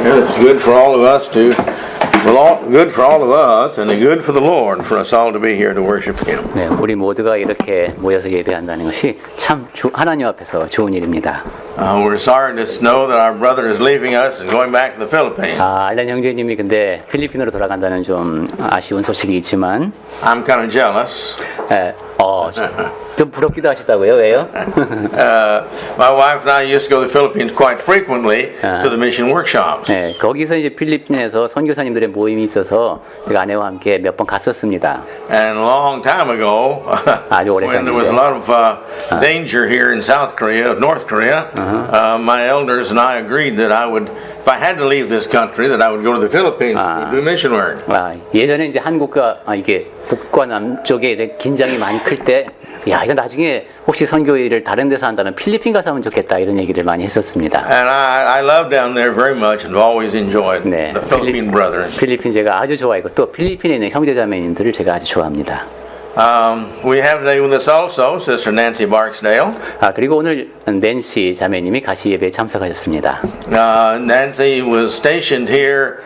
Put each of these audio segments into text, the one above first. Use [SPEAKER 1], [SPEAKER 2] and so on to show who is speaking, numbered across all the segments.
[SPEAKER 1] It's good for all of us to, good for all of us, and good for the Lord for us all to be here to worship Him.
[SPEAKER 2] 네, 우리 모두가 이렇게 모여서 예배한다는 것이 참 하나님 앞에서 좋은 일입니다.
[SPEAKER 1] We're sorry to know that our brother is leaving us and going back to the Philippines.
[SPEAKER 2] 알렌 형제님이 근데 필리핀으로 돌아간다는 좀 아쉬운 소식이 있지만,
[SPEAKER 1] I'm kind of jealous.
[SPEAKER 2] 좀 부럽기도 하시다고요? 왜요?
[SPEAKER 1] My wife and I used to go to the Philippines quite frequently to the mission workshops.
[SPEAKER 2] 네, 거기서 이제 필리핀에서 선교사님들의 모임이 있어서 제가 아내와 함께 몇 번 갔었습니다.
[SPEAKER 1] And a long time ago,
[SPEAKER 2] 아주 오래
[SPEAKER 1] when there was a lot of danger here in South Korea, North Korea, my elders and I agreed that I would, if I had to leave this country, that I would go to the Philippines to do mission work.
[SPEAKER 2] 예전에 이제 한국과 이게 북과 남쪽에 이제 긴장이 많이 클 때, 야, 이거 나중에 혹시 선교일을 다른 데서 한다면 필리핀 가서 하면 좋겠다 이런 얘기를 많이 했었습니다.
[SPEAKER 1] And I love down there very much and always enjoyed
[SPEAKER 2] 네,
[SPEAKER 1] the Philippine brethren.
[SPEAKER 2] 필리핀 제가 아주 좋아했고 또 필리핀에 있는 형제자매님들을 제가 아주 좋아합니다.
[SPEAKER 1] We have today with us also Sister Nancy Barksdale.
[SPEAKER 2] 그리고 오늘 낸시 자매님이 가시 예배에 참석하셨습니다.
[SPEAKER 1] Nancy was stationed here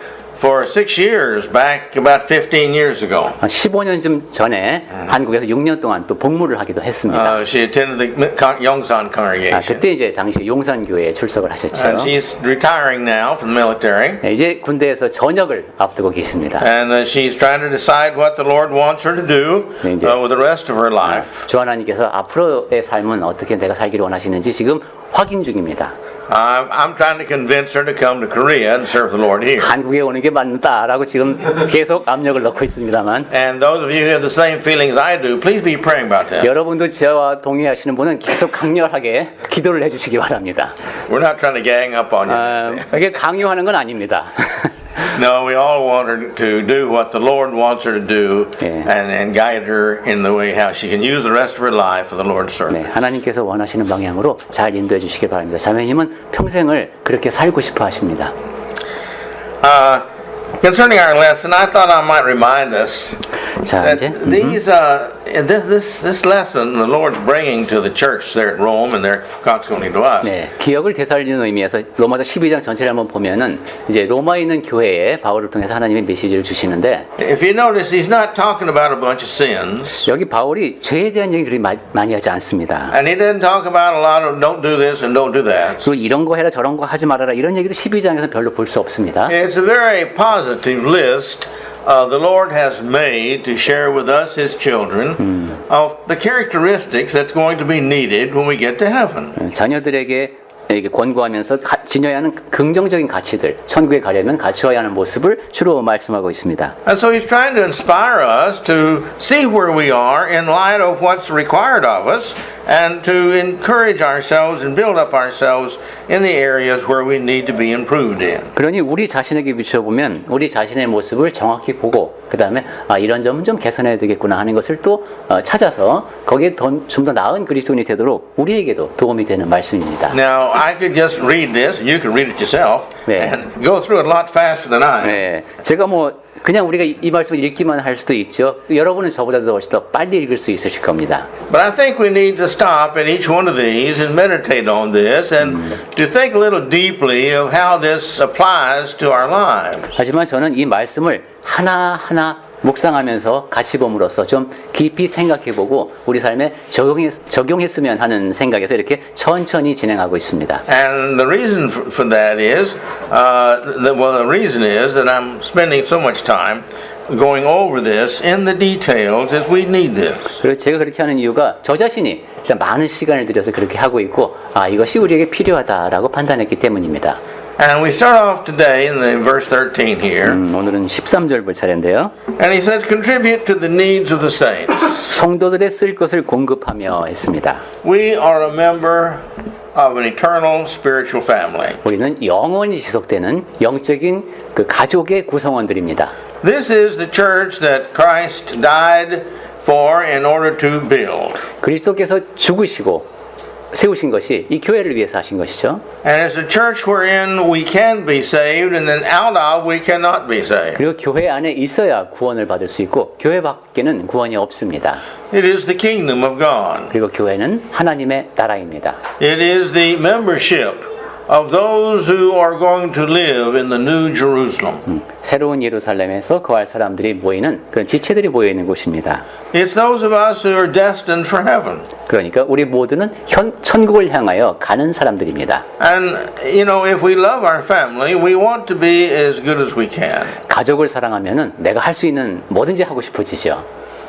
[SPEAKER 1] for 6 years back about 15 years ago.
[SPEAKER 2] 15년쯤 전에 한국에서 6년 동안 또 복무를 하기도 했습니다.
[SPEAKER 1] She attended the Yongsan congregation.
[SPEAKER 2] 그때 이제 당시 용산교회에 출석을 하셨죠.
[SPEAKER 1] And she's retiring now from the military.
[SPEAKER 2] 이제 군대에서 전역을 앞두고 계십니다.
[SPEAKER 1] And she's trying to decide what the Lord wants her to do with the rest of her life.
[SPEAKER 2] 주 하나님께서 앞으로의 삶은 어떻게 내가 살기를 원하시는지 지금 확인 중입니다.
[SPEAKER 1] I'm trying to convince her to come to Korea and serve the Lord here.
[SPEAKER 2] 한국에 오는 게 맞다라고 지금 계속 압력을 넣고 있습니다만.
[SPEAKER 1] And those of you who have the same feelings I do, please be praying about that.
[SPEAKER 2] 여러분도 저와 동의하시는 분은 계속 강렬하게 기도를 해주시기 바랍니다.
[SPEAKER 1] We're not trying to gang up on you.
[SPEAKER 2] 이게 강요하는 건 아닙니다.
[SPEAKER 1] No, we all want her to do what the Lord wants her to do, and guide her in the way how she can use the rest of her life for the Lord's service.
[SPEAKER 2] 네, 하나님께서 원하시는 방향으로 잘 인도해 주시길 바랍니다. 자매님은 평생을 그렇게 살고 싶어 하십니다.
[SPEAKER 1] Concerning our lesson, I thought I might remind us that this lesson the Lord's bringing to the church there at Rome and there consequently to us.
[SPEAKER 2] 네, 기억을 되살리는 의미에서 로마서 12장 전체를 한번 보면은 이제 로마에 있는 교회에 바울을 통해서 하나님의 메시지를 주시는데,
[SPEAKER 1] If you notice, he's not talking about a bunch of sins.
[SPEAKER 2] 여기 바울이 죄에 대한 얘기를 많이 하지 않습니다.
[SPEAKER 1] And he doesn't talk about a lot of don't do this and don't do that.
[SPEAKER 2] 그리고 이런 거 해라 저런 거 하지 말아라 이런 얘기를 12장에서 별로 볼 수 없습니다.
[SPEAKER 1] It's a very positive list the Lord has made to share with us, His children, of the characteristics that's going to be needed when we get to heaven.
[SPEAKER 2] 자녀들에게 이렇게 권고하면서 지녀야 하는 긍정적인 가치들, 천국에 가려면 갖추어야 하는 모습을 주로 말씀하고 있습니다.
[SPEAKER 1] And so He's trying to inspire us to see where we are in light of what's required of us, and to encourage ourselves and build up ourselves in the areas where we need to be improved in.
[SPEAKER 2] 그러니 우리 자신에게 비춰보면 우리 자신의 모습을 정확히 보고 그 다음에 이런 점은 좀 개선해야 되겠구나 하는 것을 또 찾아서 거기에 좀 더 나은 그리스도인이 되도록 우리에게도 도움이 되는 말씀입니다.
[SPEAKER 1] Now I could just read this, and you can read it yourself, and go through it a lot faster than I am.
[SPEAKER 2] 네, 제가 그냥 우리가 이 말씀을 읽기만 할 수도 있죠. 여러분은 저보다도 훨씬 더 빨리 읽을 수 있으실 겁니다.
[SPEAKER 1] But I think we need to stop at each one of these and meditate on this and to think a little deeply of how this applies to our lives.
[SPEAKER 2] 하지만 저는 이 말씀을 하나하나 묵상하면서 같이 봄으로써 좀 깊이 생각해보고 우리 삶에 적용했으면 하는 생각에서 이렇게 천천히 진행하고 있습니다.
[SPEAKER 1] And the reason for that is, the reason is that I'm spending so much time going over this in the details as we need this.
[SPEAKER 2] 그리고 제가 그렇게 하는 이유가 저 자신이 일단 많은 시간을 들여서 그렇게 하고 있고 이것이 우리에게 필요하다라고 판단했기 때문입니다.
[SPEAKER 1] And we start off today in the verse 13 here.
[SPEAKER 2] 오늘은 13절 볼 차례인데요.
[SPEAKER 1] And he says, contribute to the needs of the saints.
[SPEAKER 2] 성도들의 쓸 것을 공급하며 했습니다.
[SPEAKER 1] We are a member of an eternal spiritual family.
[SPEAKER 2] 우리는 영원히 지속되는 영적인 그 가족의 구성원들입니다.
[SPEAKER 1] This is the church that Christ died for in order to build.
[SPEAKER 2] 그리스도께서 죽으시고 세우신 것이 이 교회를 위해서 하신 것이죠.
[SPEAKER 1] And it's a church wherein we can be saved and then out of we cannot be saved.
[SPEAKER 2] 그리고 교회 안에 있어야 구원을 받을 수 있고 교회 밖에는 구원이 없습니다.
[SPEAKER 1] It is the kingdom of God.
[SPEAKER 2] 그리고 교회는 하나님의 나라입니다.
[SPEAKER 1] It is the membership of those who are going to live in the New Jerusalem.
[SPEAKER 2] 새로운 예루살렘에서 거할 사람들이 모이는 그런 지체들이 모여 있는 곳입니다.
[SPEAKER 1] It's those of us who are destined for heaven.
[SPEAKER 2] 그러니까 우리 모두는 천국을 향하여 가는 사람들입니다.
[SPEAKER 1] And you know, if we love our family, we want to be as good as we can.
[SPEAKER 2] 가족을 사랑하면은 내가 할 수 있는 뭐든지 하고 싶어지죠.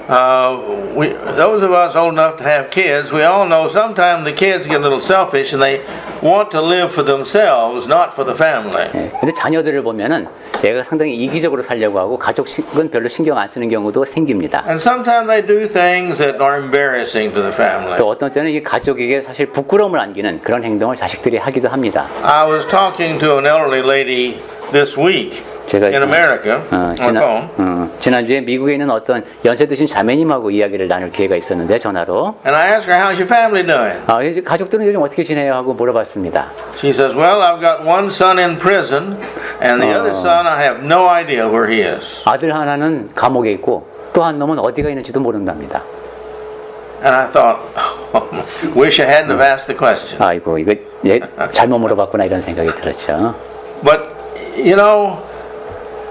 [SPEAKER 1] Those of us old enough to have kids, we all know sometimes the kids get a little selfish and they want to live for themselves, not for the family.
[SPEAKER 2] 근데 자녀들을 보면은 내가 상당히 이기적으로 살려고 하고 가족은 별로 신경 안 쓰는 경우도 생깁니다.
[SPEAKER 1] And sometimes they do things that are embarrassing to the family.
[SPEAKER 2] 또 어떤 때는 이 가족에게 사실 부끄러움을 안기는 그런 행동을 자식들이 하기도 합니다.
[SPEAKER 1] I was talking to an elderly lady this week
[SPEAKER 2] 제가
[SPEAKER 1] in America on the phone.
[SPEAKER 2] 지난주에 미국에 있는 어떤 연세 드신 자매님하고 이야기를 나눌 기회가 있었는데 전화로
[SPEAKER 1] And I asked her, how's your family doing?
[SPEAKER 2] 가족들은 요즘 어떻게 지내요 하고 물어봤습니다.
[SPEAKER 1] She says, well, I've got one son in prison and the other son, I have no idea where he is.
[SPEAKER 2] 아들 하나는 감옥에 있고 또 한 놈은 어디가 있는지도 모른답니다.
[SPEAKER 1] And I thought, wish I hadn't have asked the question.
[SPEAKER 2] 아이고 이거 잘못 물어봤구나 이런 생각이 들었죠.
[SPEAKER 1] But, you know,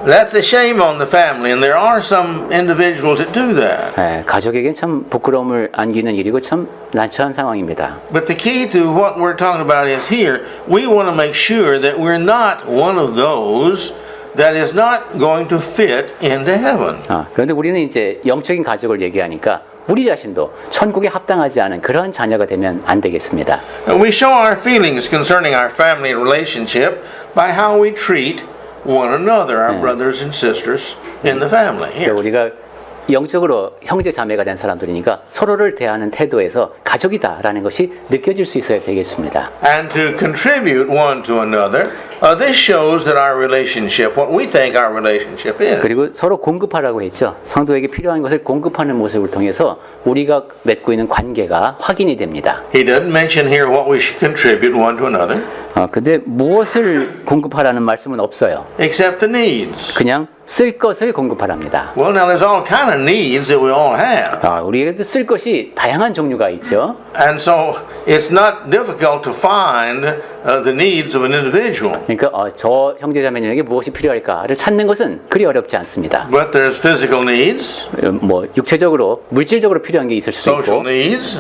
[SPEAKER 1] that's a shame on the family, and there are some individuals that do that.
[SPEAKER 2] 가족에겐 참 부끄러움을 안기는 일이고 참 난처한 상황입니다.
[SPEAKER 1] But the key to what we're talking about is here, we want to make sure that we're not one of those that is not going to fit into heaven.
[SPEAKER 2] 그런데 우리는 이제 영적인 가족을 얘기하니까 우리 자신도 천국에 합당하지 않은 그런 자녀가 되면 안 되겠습니다.
[SPEAKER 1] And we show our feelings concerning our family relationship by how we treat one another, our brothers and sisters in the family. Here.
[SPEAKER 2] 우리가 영적으로 형제 자매가 된 사람들이니까 서로를 대하는 태도에서 가족이다라는 것이 느껴질 수 있어야 되겠습니다.
[SPEAKER 1] And to contribute one to another, this shows that our relationship, what we think our relationship is.
[SPEAKER 2] 그리고 서로 공급하라고 했죠. 성도에게 필요한 것을 공급하는 모습을 통해서 우리가 맺고 있는 관계가 확인이 됩니다.
[SPEAKER 1] He doesn't mention here what we should contribute one to another.
[SPEAKER 2] 근데 무엇을 공급하라는 말씀은 없어요.
[SPEAKER 1] Except the needs.
[SPEAKER 2] 그냥 쓸 것을 공급하랍니다.
[SPEAKER 1] Well, now there's all kind of needs that we all have.
[SPEAKER 2] 우리에게 쓸 것이 다양한 종류가 있죠.
[SPEAKER 1] And so it's not difficult to find the needs of an individual.
[SPEAKER 2] 그러니까 저 형제자매님에게 무엇이 필요할까를 찾는 것은 그리 어렵지 않습니다.
[SPEAKER 1] But there's physical needs,
[SPEAKER 2] 뭐 육체적으로 물질적으로 필요한 게 있을 수도
[SPEAKER 1] social
[SPEAKER 2] 있고,
[SPEAKER 1] needs,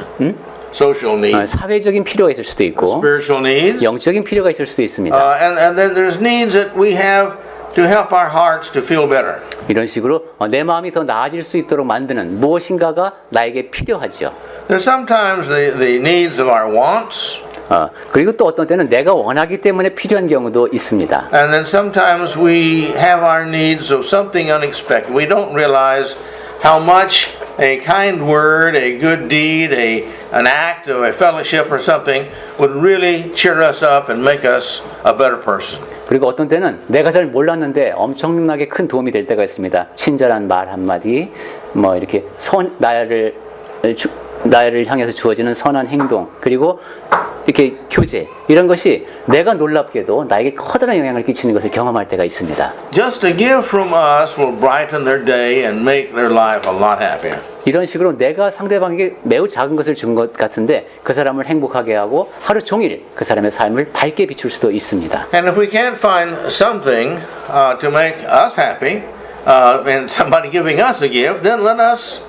[SPEAKER 1] social needs,
[SPEAKER 2] 사회적인 필요가 있을 수도 있고,
[SPEAKER 1] spiritual needs,
[SPEAKER 2] 영적인 필요가 있을 수도 있습니다.
[SPEAKER 1] and then there's needs that we have to help our hearts to feel better.
[SPEAKER 2] 이런 식으로 내 마음이 더 나아질 수 있도록 만드는 무엇인가가 나에게 필요하죠.
[SPEAKER 1] There's sometimes the needs of our wants.
[SPEAKER 2] 그리고 또 어떤 때는 내가 원하기 때문에 필요한 경우도 있습니다.
[SPEAKER 1] And then sometimes we have our needs of something unexpected. We don't realize how much a kind word, a good deed, an act of a fellowship or something would really cheer us up and make us a better person.
[SPEAKER 2] 그리고 어떤 때는 내가 잘 몰랐는데 엄청나게 큰 도움이 될 때가 있습니다. 친절한 말 한마디, 뭐 이렇게 나를 향해서 주어지는 선한 행동, 그리고 이렇게 교제, 이런 것이 내가 놀랍게도 나에게 커다란 영향을 끼치는 것을 경험할 때가 있습니다.
[SPEAKER 1] Just a gift from us will brighten their day and make their life a lot happier.
[SPEAKER 2] 이런 식으로 내가 상대방에게 매우 작은 것을 준 것 같은데 그 사람을 행복하게 하고 하루 종일 그 사람의 삶을 밝게 비출 수도 있습니다.
[SPEAKER 1] And if we can't find something to make us happy, and somebody giving us a gift, then let us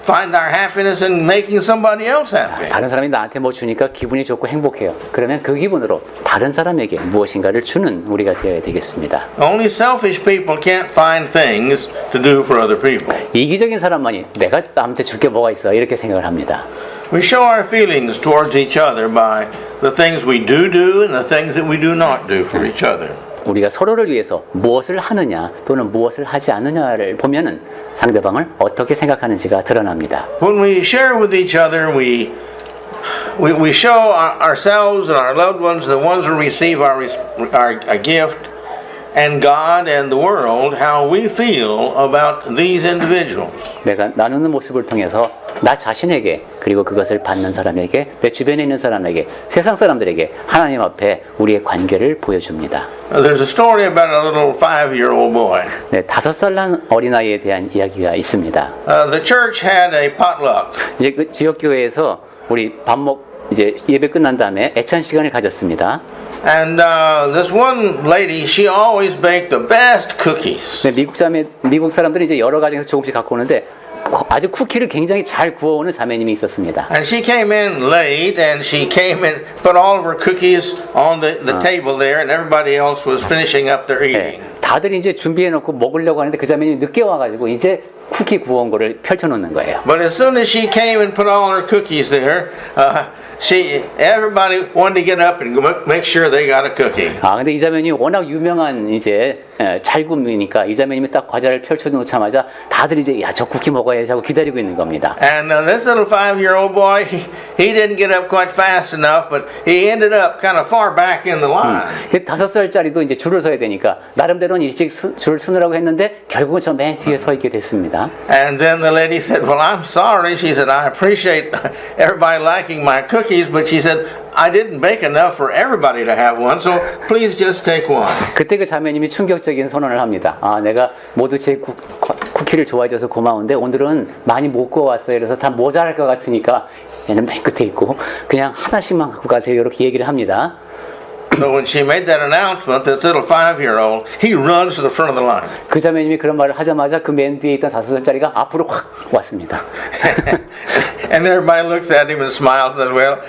[SPEAKER 1] find our happiness in making somebody else happy.
[SPEAKER 2] 다른 사람이 나한테 뭐 주니까 기분이 좋고 행복해요. 그러면 그 기분으로 다른 사람에게 무엇인가를 주는 우리가 되어야 되겠습니다.
[SPEAKER 1] Only selfish people can't find things to do for other people.
[SPEAKER 2] 이기적인 사람만이 내가 남한테 줄 게 뭐가 있어 이렇게 생각을 합니다.
[SPEAKER 1] We show our feelings towards each other by the things we do and the things that we do not do for each other.
[SPEAKER 2] 우리가 서로를 위해서 무엇을 하느냐 또는 무엇을 하지 않느냐를 보면은 상대방을 어떻게 생각하는지가 드러납니다.
[SPEAKER 1] When we share with each other, we show ourselves and our loved ones, the ones who receive our gift, and God and the world, how we feel about these individuals.
[SPEAKER 2] 내가 나누는 모습을 통해서 나 자신에게 그리고 그것을 받는 사람에게 내 주변에 있는 사람에게 세상 사람들에게 하나님 앞에 우리의 관계를 보여줍니다.
[SPEAKER 1] There's a story about a little 5-year-old boy.
[SPEAKER 2] 네, 5살 난 어린아이에 대한 이야기가 있습니다.
[SPEAKER 1] The church had a potluck.
[SPEAKER 2] 이제 그 지역 교회에서 우리 밥 이제 예배 끝난 다음에 애찬 시간을 가졌습니다.
[SPEAKER 1] And this one lady, she always baked the best cookies.
[SPEAKER 2] 네, 미국 사람들이 이제 여러 가정에서 조금씩 갖고 오는데 아주 쿠키를 굉장히 잘 구워오는 자매님이 있었습니다.
[SPEAKER 1] And she came in late, and she came in, put all of her cookies on the table there, and everybody else was finishing up their eating.
[SPEAKER 2] 네, 다들 이제 준비해놓고 먹으려고 하는데 그 자매님이 늦게 와가지고 이제 쿠키 구워온 거를 펼쳐놓는 거예요.
[SPEAKER 1] But as soon as she came and put all her cookies there, everybody wanted to get up and make sure they got a cookie.
[SPEAKER 2] 아, 근데 이 자매님이 워낙 유명한 이제 잘 굽으니까 이 자매님이 딱 과자를 펼쳐놓자마자 다들 이제 야, 저 쿠키 먹어야지 하고 기다리고 있는 겁니다.
[SPEAKER 1] And this little 5-year-old boy, he didn't get up quite fast enough, but he ended up kind of far back in the line.
[SPEAKER 2] 5살짜리도 이제 줄을 서야 되니까 나름대로는 일찍 줄을 서느라고 했는데 결국은 저 맨 뒤에 서 있게 됐습니다.
[SPEAKER 1] And then the lady said, "Well, I'm sorry." She said, "I appreciate everybody liking my cookies, but she said I didn't bake enough for everybody to have one, so please just take one."
[SPEAKER 2] 그때 그 자매님이 충격적인 선언을 합니다. 아, 내가 모두 제 쿠키를 좋아해줘서 고마운데 오늘은 많이 못 구워왔어요. 그래서 다 모자랄 것 같으니까 얘는 맨 끝에 있고 그냥 하나씩만 갖고 가세요. 이렇게 얘기를 합니다.
[SPEAKER 1] So when she made that announcement, this little 5-year-old, he runs to the front of the line.
[SPEAKER 2] 그 자매님이 그런 말을 하자마자 그 맨 뒤에 있던 5살짜리가 앞으로 확 왔습니다.
[SPEAKER 1] And everybody looks at him and smiles and says, "Well,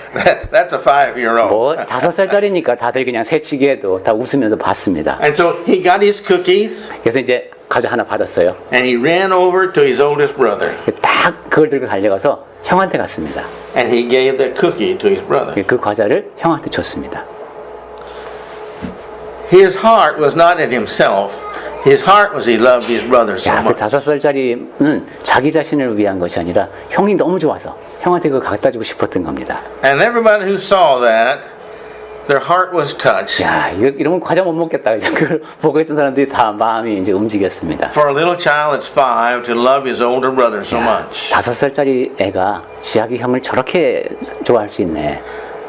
[SPEAKER 1] that's a 5-year-old."
[SPEAKER 2] 뭐 5살짜리니까 다들 그냥 새치기해도 다 웃으면서 봤습니다.
[SPEAKER 1] And so he got his cookies,
[SPEAKER 2] 그래서 이제 과자 하나 받았어요.
[SPEAKER 1] and he ran over to his oldest brother,
[SPEAKER 2] 딱 그걸 들고 달려가서 형한테 갔습니다.
[SPEAKER 1] and he gave that cookie to his brother.
[SPEAKER 2] 그 과자를 형한테 줬습니다.
[SPEAKER 1] His heart was not in himself. His heart was he loved his brother so
[SPEAKER 2] 야, 그
[SPEAKER 1] much.
[SPEAKER 2] 5살짜리는 자기 자신을 위한 것이 아니라 형이 너무 좋아서 형한테 그거 갖다 주고 싶었던 겁니다.
[SPEAKER 1] And everybody who saw that, their heart was touched.
[SPEAKER 2] 야, 이러면 과자 못 먹겠다. 그걸 보고 있던 사람들이 다 마음이 이제 움직였습니다.
[SPEAKER 1] For a little child that's 5 to love his older brother so much.
[SPEAKER 2] 5살짜리 애가 지아기 형을 저렇게 좋아할 수 있네.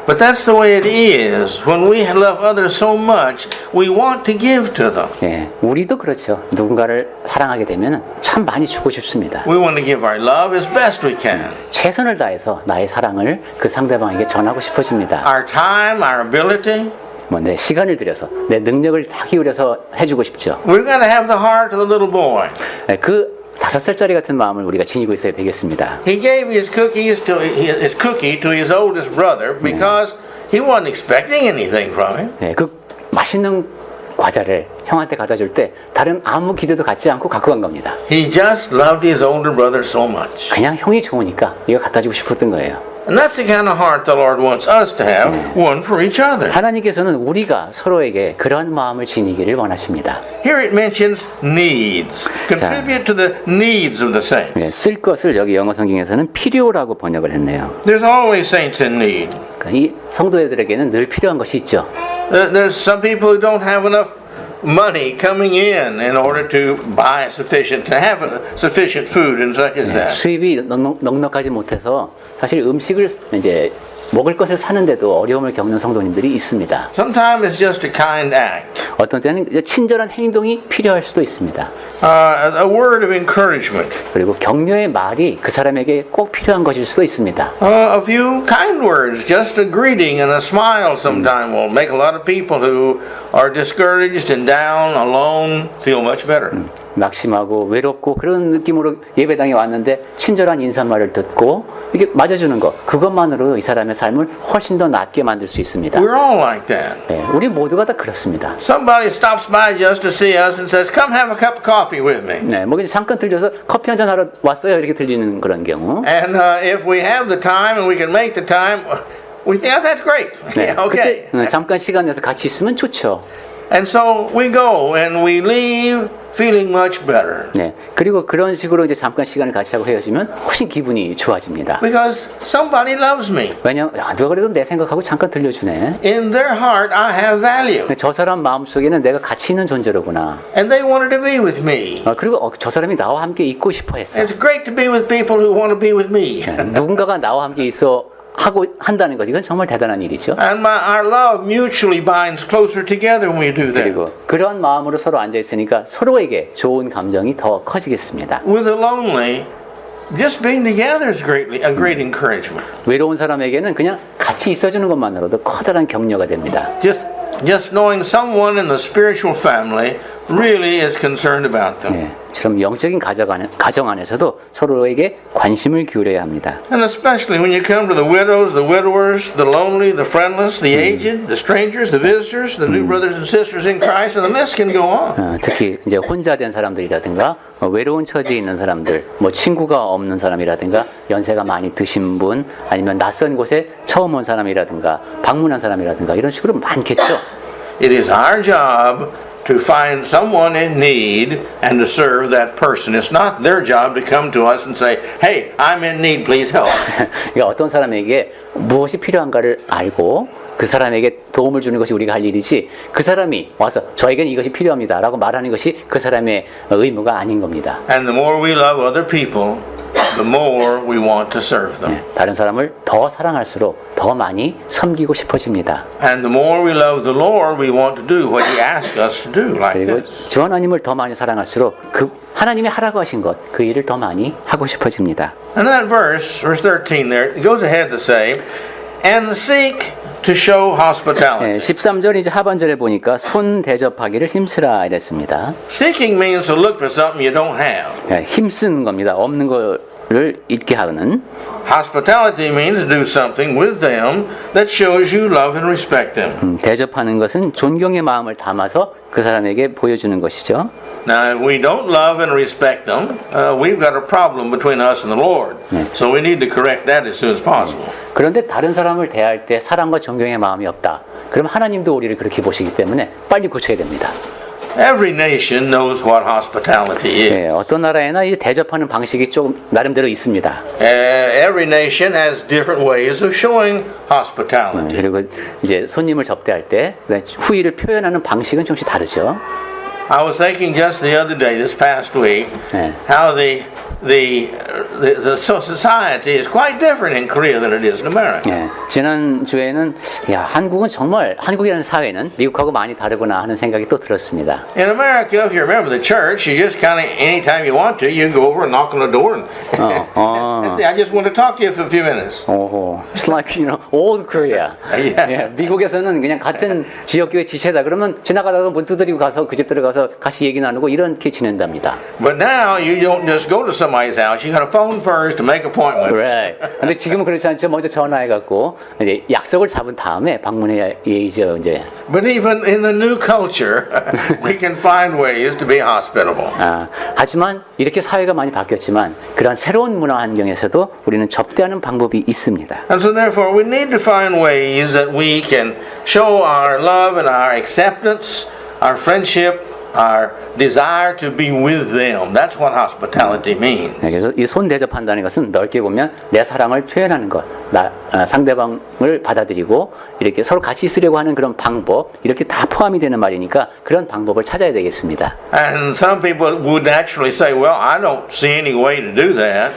[SPEAKER 1] But that's the way it is. When we love others so much, we want to give to them.
[SPEAKER 2] 예, 우리도 그렇죠. 누군가를 사랑하게 되면 참 많이 주고 싶습니다.
[SPEAKER 1] We want to give our love as best we can.
[SPEAKER 2] 최선을 다해서 나의 사랑을 그 상대방에게 전하고 싶어집니다.
[SPEAKER 1] Our time, our ability.
[SPEAKER 2] 뭐 내 시간을 들여서 내 능력을 다 기울여서 해주고 싶죠.
[SPEAKER 1] We're going to have the heart of the little boy.
[SPEAKER 2] 예, 그 5살짜리 같은 마음을 우리가 지니고 있어야 되겠습니다.
[SPEAKER 1] He gave his cookie to his oldest brother because he wasn't expecting anything from him.
[SPEAKER 2] 예, 그 맛있는 과자를 형한테 갖다 줄 때 다른 아무 기대도 갖지 않고 갖고 간 겁니다.
[SPEAKER 1] He just loved his older brother so much.
[SPEAKER 2] 그냥 형이 좋으니까 이거 갖다 주고 싶었던 거예요.
[SPEAKER 1] And that's the kind of heart the Lord wants us to have, one for each other.
[SPEAKER 2] 하나님께서는 우리가 서로에게 그런 마음을 지니기를 원하십니다.
[SPEAKER 1] Here it mentions needs. Contribute to the needs of the saints.
[SPEAKER 2] 예, 쓸 것을 여기 영어 성경에서는 필요라고 번역을 했네요.
[SPEAKER 1] There's always saints in need.
[SPEAKER 2] 그러니까 이 성도들에게는 늘 필요한 것이 있죠.
[SPEAKER 1] There's some people who don't have enough money coming in order to buy sufficient, to have sufficient food and such as that.
[SPEAKER 2] 수입이 넉넉하지 못해서 사실 음식을 이제 먹을 것을 사는데도 어려움을 겪는 성도님들이 있습니다.
[SPEAKER 1] Sometimes it's just a kind act.
[SPEAKER 2] 어떤 때는 친절한 행동이 필요할 수도 있습니다.
[SPEAKER 1] A word of encouragement.
[SPEAKER 2] 그리고 격려의 말이 그 사람에게 꼭 필요한 것일 수도 있습니다.
[SPEAKER 1] A few kind words, just a greeting and a smile sometime will make a lot of people who are discouraged and down, alone, feel much better.
[SPEAKER 2] 낙심하고 외롭고 그런 느낌으로 예배당에 왔는데 친절한 인사말을 듣고 이게 맞아주는 것, 그것만으로 이 사람의 삶을 훨씬 더 낫게 만들 수 있습니다.
[SPEAKER 1] We're all like that.
[SPEAKER 2] 네, 우리 모두가 다 그렇습니다.
[SPEAKER 1] Somebody stops by just to see us and says, "Come have a cup of coffee with me."
[SPEAKER 2] 네, 뭐 잠깐 들려서 커피 한잔 하러 왔어요 이렇게 들리는 그런 경우.
[SPEAKER 1] And if we have the time and we can make the time, we think, "Oh, that's great."
[SPEAKER 2] 네,
[SPEAKER 1] Okay.
[SPEAKER 2] 그때 잠깐 시간 내서 같이 있으면 좋죠.
[SPEAKER 1] And so we go and we leave feeling much better.
[SPEAKER 2] 네, 그리고 그런 식으로 이제 잠깐 시간을 같이 하고 헤어지면 훨씬 기분이 좋아집니다.
[SPEAKER 1] Because somebody loves me.
[SPEAKER 2] 왜냐면 누가 그래도 내 생각하고 잠깐 들려주네.
[SPEAKER 1] In their heart, I have value.
[SPEAKER 2] 저 사람 마음 속에는 내가 가치 있는 존재로구나.
[SPEAKER 1] And they wanted to be with me.
[SPEAKER 2] 그리고 저 사람이 나와 함께 있고 싶어 했어.
[SPEAKER 1] It's great to be with people who want to be with me.
[SPEAKER 2] 누군가가 나와 함께 있어 하고 한다는 것, 이건 정말 대단한 일이죠.
[SPEAKER 1] And our love mutually binds closer together when we do that.
[SPEAKER 2] 그리고 그런 마음으로 서로 앉아 있으니까 서로에게 좋은 감정이 더 커지겠습니다.
[SPEAKER 1] With the lonely, just being together is a great encouragement.
[SPEAKER 2] 외로운 사람에게는 그냥 같이 있어주는 것만으로도 커다란 격려가 됩니다.
[SPEAKER 1] Just knowing someone in the spiritual family really is concerned about them.
[SPEAKER 2] 예, 처럼 영적인 가정 안에서도 서로에게 관심을 기울여야 합니다.
[SPEAKER 1] And especially when you come to the widows, the widowers, the lonely, the friendless, the aged, the strangers, the visitors, the new brothers and sisters in Christ, and the list can go on.
[SPEAKER 2] 특히 이제 혼자 된 사람들이라든가 외로운 처지에 있는 사람들, 뭐 친구가 없는 사람이라든가 연세가 많이 드신 분, 아니면 낯선 곳에 처음 온 사람이라든가 방문한 사람이라든가 이런 식으로 많겠죠.
[SPEAKER 1] It is our job to find someone in need and to serve that person. It's not their job to come to us and say, "Hey, I'm in need, please help."
[SPEAKER 2] 그러니까 어떤 사람에게 무엇이 필요한가를 알고 그 사람에게 도움을 주는 것이 우리가 할 일이지 그 사람이 와서 저에게는 이것이 필요합니다 라고 말하는 것이 그 사람의 의무가 아닌 겁니다.
[SPEAKER 1] And the more we love other people, the more we want to serve them.
[SPEAKER 2] 다른 사람을 더 사랑할수록 더 많이 섬기고 싶어집니다.
[SPEAKER 1] And the more we love the Lord, we want to do what He asks us to do, like
[SPEAKER 2] 그리고
[SPEAKER 1] this.
[SPEAKER 2] 주 하나님을 더 많이 사랑할수록 그 하나님이 하라고 하신 것, 그 일을 더 많이 하고 싶어집니다.
[SPEAKER 1] And that verse 13 there, it goes ahead to say, and seek to show hospitality.
[SPEAKER 2] 13절 이제 하반절에 보니까 손 대접하기를 힘쓰라 이랬습니다.
[SPEAKER 1] Seeking means to look for something you don't have.
[SPEAKER 2] 힘쓰는 겁니다. 없는 거를 있게 하는.
[SPEAKER 1] Hospitality means to do something with them that shows you love and respect them.
[SPEAKER 2] 대접하는 것은 존경의 마음을 담아서 그 사람에게 보여주는 것이죠.
[SPEAKER 1] Now, if we don't love and respect them, we've got a problem between us and the Lord. So we need to correct that as soon as possible.
[SPEAKER 2] 그런데 다른 사람을 대할 때 사랑과 존경의 마음이 없다. 그럼 하나님도 우리를 그렇게 보시기 때문에 빨리 고쳐야 됩니다.
[SPEAKER 1] Every nation knows what hospitality is.
[SPEAKER 2] 어떤 나라에나 이 대접하는 방식이 조금 나름대로 있습니다.
[SPEAKER 1] Every nation has different ways of showing hospitality.
[SPEAKER 2] 그리고 이제 손님을 접대할 때 후의를 표현하는 방식은 조금씩 다르죠.
[SPEAKER 1] I was thinking just the other day, this past week, how the society is quite different in Korea than it is in America.
[SPEAKER 2] 지난 주에는 한국은 정말 한국이라는 사회는 미국하고 많이 다르구나 하는 생각이 또 들었습니다.
[SPEAKER 1] In America, if you remember the church, you just kind of anytime you want to, you go over and knock on the door and say, "I just want to talk to you for a few minutes."
[SPEAKER 2] It's like old Korea. 미국에서는 그냥 같은 지역교회 지체다 그러면 지나가다가 문 두드리고 가서 그 집 들어가서 같이 얘기 나누고 이렇게 지낸답니다.
[SPEAKER 1] But now you don't just go to somebody's house. You got to phone first to make appointment.
[SPEAKER 2] Right. 근데 지금은 그렇지 않죠. 먼저 전화해갖고 이제 약속을 잡은 다음에 방문해야 예의죠 이제.
[SPEAKER 1] But even in the new culture, we can find ways to be hospitable.
[SPEAKER 2] 하지만 이렇게 사회가 많이 바뀌었지만 그런 새로운 문화 환경에서도 우리는 접대하는 방법이 있습니다.
[SPEAKER 1] And so therefore, we need to find ways that we can show our love and our acceptance, our friendship, our desire to be with them. That's what hospitality means.
[SPEAKER 2] 그래서 이 손 대접한다는 것은 넓게 보면 내 사랑을 표현하는 것, 상대방을 받아들이고 이렇게 서로 같이 있으려고 하는 그런 방법, 이렇게 다 포함이 되는 말이니까 그런 방법을 찾아야 되겠습니다.
[SPEAKER 1] And some people would naturally say, "Well, I don't see any way to do that."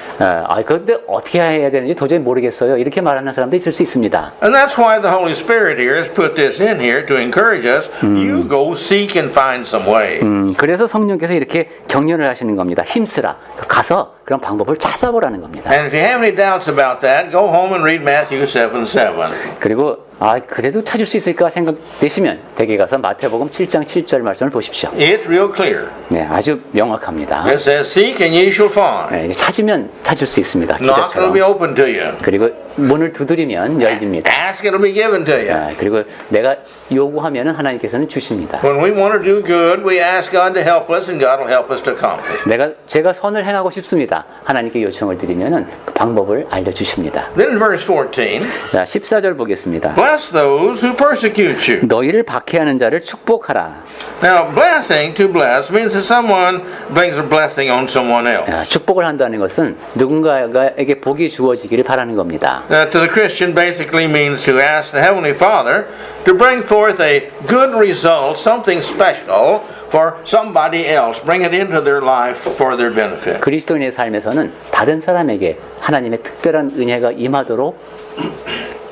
[SPEAKER 2] 그런데 어떻게 해야 되는지 도저히 모르겠어요. 이렇게 말하는 사람도 있을 수 있습니다.
[SPEAKER 1] And that's why the Holy Spirit here has put this in here to encourage us. You go seek and find some way.
[SPEAKER 2] 그래서 성령께서 이렇게 격려를 하시는 겁니다. 힘쓰라. 가서 그런 방법을 찾아보라는 겁니다.
[SPEAKER 1] And if you have any doubts about that, go home and read Matthew 7:7.
[SPEAKER 2] 그리고 그래도 찾을 수 있을까 생각되시면 댁에 가서 마태복음 7장 7절 말씀을 보십시오.
[SPEAKER 1] It's real clear.
[SPEAKER 2] 아주 명확합니다.
[SPEAKER 1] It says, "Seek and ye shall find.
[SPEAKER 2] 찾으면 찾을 수 있습니다.
[SPEAKER 1] Knock and it'll be open to you.
[SPEAKER 2] 그리고 문을 두드리면 열립니다.
[SPEAKER 1] Ask and it'll be given to you."
[SPEAKER 2] 그리고 내가 요구하면은 하나님께서는 주십니다.
[SPEAKER 1] When we want to do good, we ask God to help us, and God will help us to accomplish.
[SPEAKER 2] 제가 선을 행하고 싶습니다. 하나님께 요청을 드리면은 그 방법을 알려주십니다.
[SPEAKER 1] Then in verse 14,
[SPEAKER 2] 14절 보겠습니다.
[SPEAKER 1] bless those who persecute you.
[SPEAKER 2] 너희를 박해하는 자를 축복하라.
[SPEAKER 1] Now, blessing, to bless, means that someone brings a blessing on someone else.
[SPEAKER 2] 축복을 한다는 것은 누군가에게 복이 주어지기를 바라는 겁니다.
[SPEAKER 1] To the Christian, basically means to ask the Heavenly Father to bring forth a good result, something special for somebody else. Bring it into their life for their benefit.
[SPEAKER 2] 그리스도인의 삶에서는 다른 사람에게 하나님의 특별한 은혜가 임하도록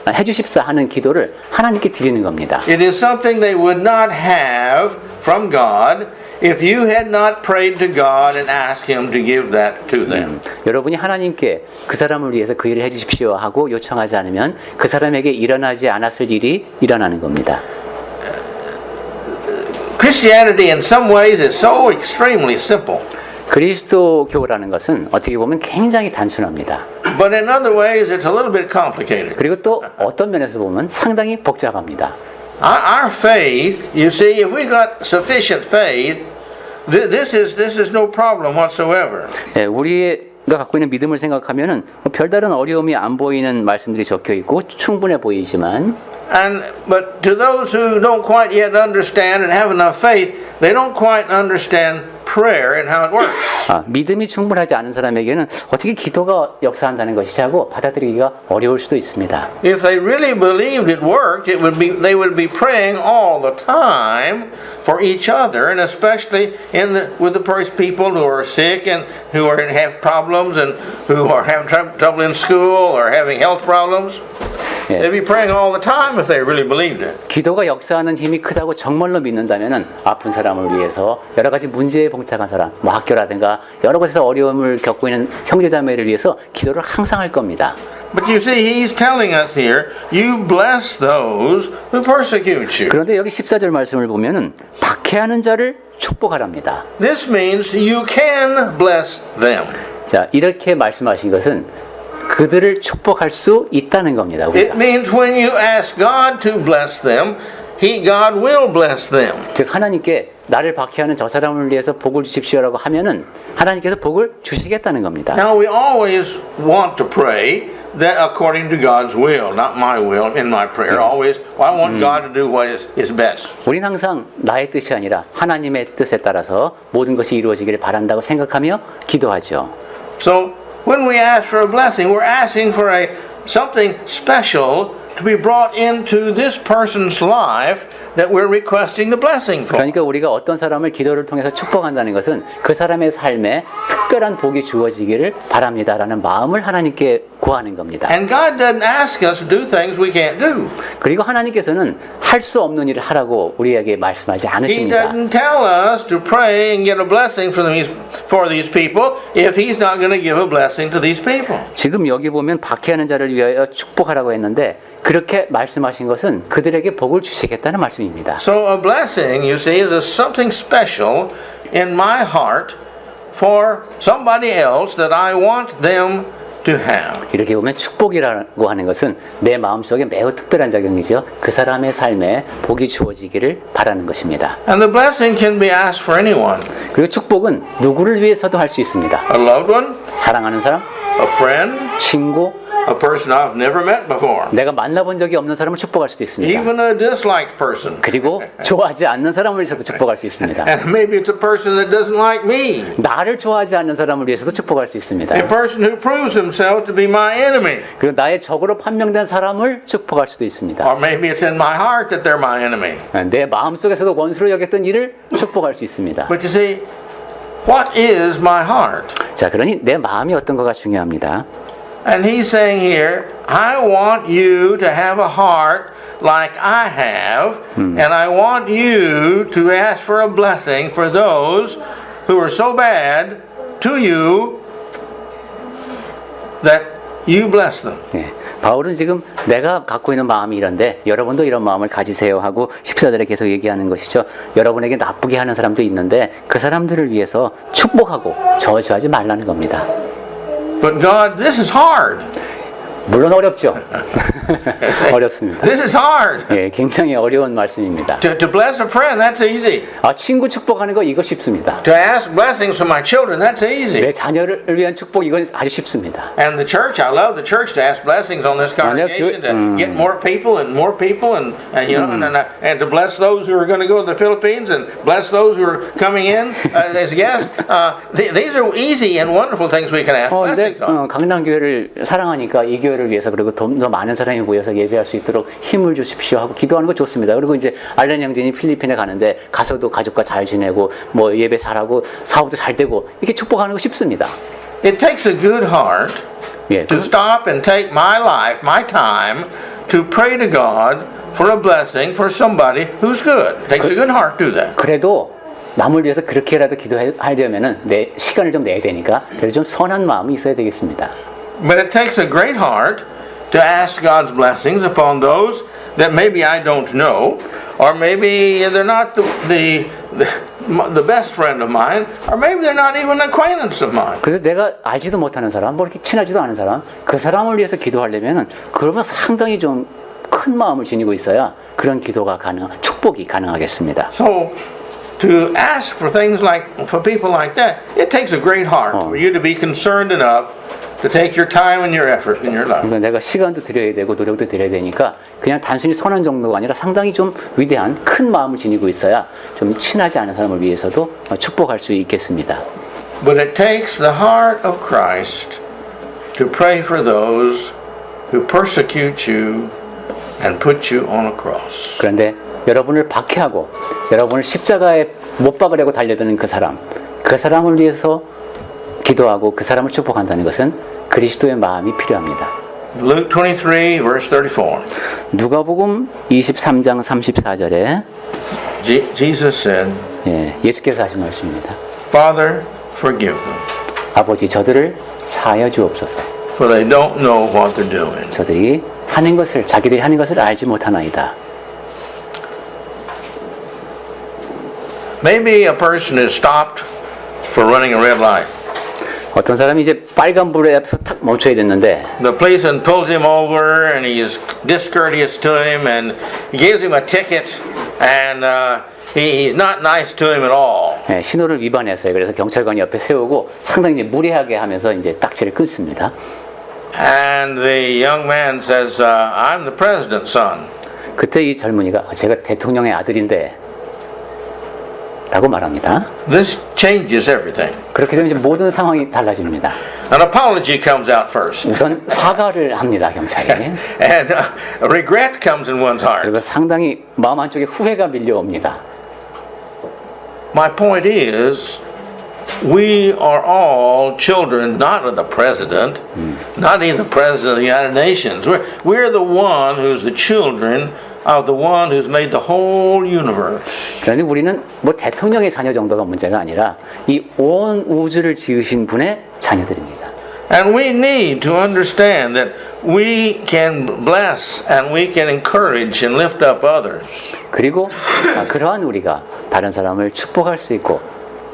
[SPEAKER 2] 해주십사 하는 기도를 하나님께 드리는 겁니다.
[SPEAKER 1] It is something they would not have from God if you had not prayed to God and asked Him to give that to them.
[SPEAKER 2] 여러분이 하나님께 그 사람을 위해서 그 일을 해주십시오 하고 요청하지 않으면 그 사람에게 일어나지 않았을 일이 일어나는 겁니다.
[SPEAKER 1] Christianity in some ways is so extremely simple.
[SPEAKER 2] 그리스도교라는 것은 어떻게 보면 굉장히 단순합니다.
[SPEAKER 1] But in other ways it's a little bit complicated.
[SPEAKER 2] 그리고 또 어떤 면에서 보면 상당히 복잡합니다.
[SPEAKER 1] Our faith, you see, if we got sufficient faith, this is no problem whatsoever.
[SPEAKER 2] 예, 우리가 갖고 있는 믿음을 생각하면은 별다른 어려움이 안 보이는 말씀들이 적혀 있고 충분해 보이지만
[SPEAKER 1] But to those who don't quite yet understand and have enough faith, they don't quite understand prayer and how it works.
[SPEAKER 2] 믿음이 충분하지 않은 사람에게는 어떻게 기도가 역사한다는 것이 자고 받아들이기가 어려울 수도 있습니다.
[SPEAKER 1] If they really believed it worked, they would be praying all the time for each other, and especially with the people who are sick and who have problems and who are having trouble in school or having health problems.
[SPEAKER 2] 예.
[SPEAKER 1] They'd be praying all the time if they really believed it.
[SPEAKER 2] 기도가 역사하는 힘이 크다고 정말로 믿는다면은 아픈 사람을 위해서 여러 가지 문제에 봉착한 사람, 뭐 학교라든가 여러 곳에서 어려움을 겪고 있는 형제자매를 위해서 기도를 항상 할 겁니다.
[SPEAKER 1] But you see, he's telling us here, you bless those who persecute you.
[SPEAKER 2] 그런데 여기 14절 말씀을 보면은 박해하는 자를 축복하랍니다.
[SPEAKER 1] This means you can bless them.
[SPEAKER 2] 자, 이렇게 말씀하신 것은 그들을 축복할 수 있다는 겁니다. 우리가.
[SPEAKER 1] It means when you ask God to bless them, God will bless them.
[SPEAKER 2] 즉 하나님께 나를 박해하는 저 사람을 위해서 복을 주십시오라고 하면은 하나님께서 복을 주시겠다는 겁니다.
[SPEAKER 1] Now we always want to pray that according to God's will, not my will in my prayer. Always, I want God to do what is best.
[SPEAKER 2] 우린 항상 나의 뜻이 아니라 하나님의 뜻에 따라서 모든 것이 이루어지기를 바란다고 생각하며 기도하죠.
[SPEAKER 1] So when we ask for a blessing, we're asking for something special to be brought into this person's life that we're requesting the blessing for.
[SPEAKER 2] 그러니까 우리가 어떤 사람을 기도를 통해서 축복한다는 것은 그 사람의 삶에 특별한 복이 주어지기를 바랍니다라는 마음을 하나님께 구하는 겁니다.
[SPEAKER 1] And God doesn't ask us to do things we can't do.
[SPEAKER 2] 그리고 하나님께서는 할 수 없는 일을 하라고 우리에게 말씀하지
[SPEAKER 1] He
[SPEAKER 2] 않으십니다.
[SPEAKER 1] doesn't tell us to pray and get a blessing for these people if He's not going to give a blessing to these people.
[SPEAKER 2] 지금 여기 보면 박해하는 자를 위하여 축복하라고 했는데 그렇게 말씀하신 것은 그들에게 복을 주시겠다는 말씀입니다.
[SPEAKER 1] So a blessing, you see, is something special in my heart for somebody else that I want them to have.
[SPEAKER 2] 이렇게 보면 축복이라고 하는 것은 내 마음속에 매우 특별한 작용이죠. 그 사람의 삶에 복이 주어지기를 바라는 것입니다.
[SPEAKER 1] And the blessing can be asked for anyone.
[SPEAKER 2] 그리고 축복은 누구를 위해서도 할 수 있습니다.
[SPEAKER 1] A loved one,
[SPEAKER 2] 사랑하는 사람,
[SPEAKER 1] a friend,
[SPEAKER 2] 친구,
[SPEAKER 1] a person I've never met before.
[SPEAKER 2] 내가 만나본 적이 없는 사람을 축복할 수도 있습니다.
[SPEAKER 1] Even a disliked person.
[SPEAKER 2] 그리고 좋아하지 않는 사람을 위해서도 축복할 수 있습니다.
[SPEAKER 1] And maybe it's a person that doesn't like me.
[SPEAKER 2] 나를 좋아하지 않는 사람을 위해서도 축복할 수 있습니다.
[SPEAKER 1] A person who proves himself to be my enemy.
[SPEAKER 2] 그리고 나의 적으로 판명된 사람을 축복할 수도 있습니다.
[SPEAKER 1] Or maybe it's in my heart that they're my enemy.
[SPEAKER 2] 내 마음속에서도 원수로 여겼던 일을 축복할 수 있습니다.
[SPEAKER 1] But you see, what is my heart?
[SPEAKER 2] 자, 그러니 내 마음이 어떤 거가 중요합니다.
[SPEAKER 1] And he's saying here, I want you to have a heart like I have, and I want you to ask for a blessing for those who are so bad to you that you bless them.
[SPEAKER 2] 예, 바울은 지금 내가 갖고 있는 마음이 이런데 여러분도 이런 마음을 가지세요 하고 14절에 계속 얘기하는 것이죠. 여러분에게 나쁘게 하는 사람도 있는데 그 사람들을 위해서 축복하고 저주하지 말라는 겁니다.
[SPEAKER 1] But God, this is hard.
[SPEAKER 2] 물론 어렵죠. 어렵습니다.
[SPEAKER 1] This is hard.
[SPEAKER 2] 예, 굉장히 어려운 말씀입니다.
[SPEAKER 1] To bless a friend, that's easy.
[SPEAKER 2] 친구 축복하는 거 이거 쉽습니다.
[SPEAKER 1] To ask blessings for my children, that's easy.
[SPEAKER 2] 내 자녀를 위한 축복 이건 아주 쉽습니다.
[SPEAKER 1] And the church, I love the church to ask blessings on this congregation to get more people and you know and to bless those who are going to go to the Philippines and bless those who are coming in as guests. These are easy and wonderful things we can ask blessings on.
[SPEAKER 2] 강남교회를 사랑하니까 이 교회를 위해서 그리고 더 많은 사람이 모여서 예배할 수 있도록 힘을 주십시오 하고 기도하는 거 좋습니다. 그리고 이제 알렌 형제님 필리핀에 가는데 가서도 가족과 잘 지내고 뭐 예배 잘하고 사업도 잘 되고 이렇게 축복하는 거 쉽습니다.
[SPEAKER 1] It takes a good heart
[SPEAKER 2] 예,
[SPEAKER 1] to stop and take my life, my time to pray to God for a blessing for somebody who's good. It takes a good heart to do that.
[SPEAKER 2] 그래도 남을 위해서 그렇게라도 기도하려면은 내 시간을 좀 내야 되니까 그래서 좀 선한 마음이 있어야 되겠습니다.
[SPEAKER 1] But it takes a great heart to ask God's blessings upon those that maybe I don't know, or maybe they're not the best friend of mine, or maybe they're not even an acquaintance of mine.
[SPEAKER 2] 그래서 내가 알지도 못하는 사람, 뭐 이렇게 친하지도 않은 사람, 그 사람을 위해서 기도하려면은 그러면 상당히 좀 큰 마음을 지니고 있어야 그런 기도가 축복이 가능하겠습니다.
[SPEAKER 1] So to ask for things for people like that, it takes a great heart for you to be concerned enough to take your time and your effort in your life.
[SPEAKER 2] 그러니까 내가 시간도 드려야 되고 노력도 드려야 되니까 그냥 단순히 선한 정도가 아니라 상당히 좀 위대한 큰 마음을 지니고 있어야 좀 친하지 않은 사람을 위해서도 축복할 수 있겠습니다.
[SPEAKER 1] But it takes the heart of Christ to pray for those who persecute you and put you on a cross.
[SPEAKER 2] 그런데 여러분을 박해하고 여러분을 십자가에 못 박으려고 달려드는 그 사람을 위해서 기도하고 그 사람을 축복한다는 것은 그리스도의 마음이 필요합니다.
[SPEAKER 1] Luke 23 verse 34.
[SPEAKER 2] 누가복음 23장 34절에
[SPEAKER 1] Jesus said,
[SPEAKER 2] 예수께서 하신 말씀입니다.
[SPEAKER 1] Father, forgive them.
[SPEAKER 2] 아버지 저들을 사하여 주옵소서.
[SPEAKER 1] For they don't know what they're doing.
[SPEAKER 2] 저들이 자기들이 하는 것을 알지 못하나이다.
[SPEAKER 1] Maybe a person is stopped for running a red light.
[SPEAKER 2] 어떤 사람이 이제 빨간불에 앞서 탁 멈춰야 됐는데
[SPEAKER 1] The policeman pulls him over and he is discourteous to him and he gives him a ticket and he's not nice to him at all.
[SPEAKER 2] 신호를 위반했어요. 그래서 경찰관이 옆에 세우고 상당히 무례하게 하면서 이제 딱지를 끊습니다.
[SPEAKER 1] And the young man says, I'm the president's son.
[SPEAKER 2] 그때 이 젊은이가 제가 대통령의 아들인데 라고 말합니다.
[SPEAKER 1] This changes everything.
[SPEAKER 2] 그렇게 되면 이제 모든 상황이 달라집니다.
[SPEAKER 1] An apology comes out first.
[SPEAKER 2] 우선 사과를 합니다, 경찰이.
[SPEAKER 1] And regret comes in one's heart.
[SPEAKER 2] 그리고 상당히 마음 한쪽에 후회가 밀려옵니다.
[SPEAKER 1] My point is, we are all children not of the president, not even the president of the United Nations. We're the one who's the children of the one who's made the whole universe.
[SPEAKER 2] 그런데 우리는 뭐 대통령의 자녀 정도가 문제가 아니라 이 온 우주를 지으신 분의 자녀들입니다.
[SPEAKER 1] And we need to understand that we can bless and we can encourage and lift up others.
[SPEAKER 2] 그리고 그러한 우리가 다른 사람을 축복할 수 있고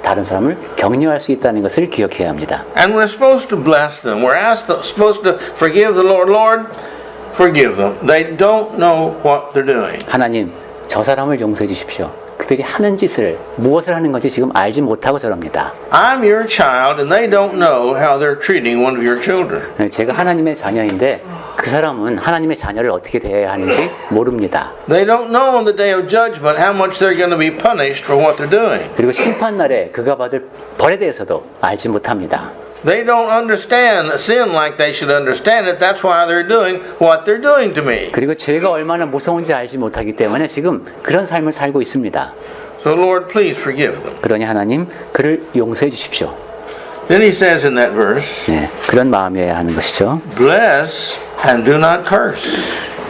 [SPEAKER 2] 다른 사람을 격려할 수 있다는 것을 기억해야 합니다.
[SPEAKER 1] And we're supposed to bless them. We're supposed to forgive the Lord. Lord, forgive them. They don't know what they're doing.
[SPEAKER 2] 하나님, 저 사람을 용서해 주십시오. 그들이 하는 짓을 무엇을 하는 건지 지금 알지 못하고 저럽니다.
[SPEAKER 1] I'm your child and they don't know how they're treating one of your children.
[SPEAKER 2] 제가 하나님의 자녀인데 그 사람은 하나님의 자녀를 어떻게 대해야 하는지 모릅니다.
[SPEAKER 1] They don't know on the day of judgment how much they're going to be punished for what they're doing.
[SPEAKER 2] 그리고 심판날에 그가 받을 벌에 대해서도 알지 못합니다.
[SPEAKER 1] They don't understand sin like they should understand it. That's why they're doing what they're doing to me.
[SPEAKER 2] 그리고 죄가 얼마나 무서운지 알지 못하기 때문에 지금 그런 삶을 살고 있습니다.
[SPEAKER 1] So Lord, please forgive them.
[SPEAKER 2] 그러니 하나님, 그를 용서해 주십시오.
[SPEAKER 1] Then he says in that verse,
[SPEAKER 2] 그런 마음이어야 하는 것이죠.
[SPEAKER 1] Bless and do not curse.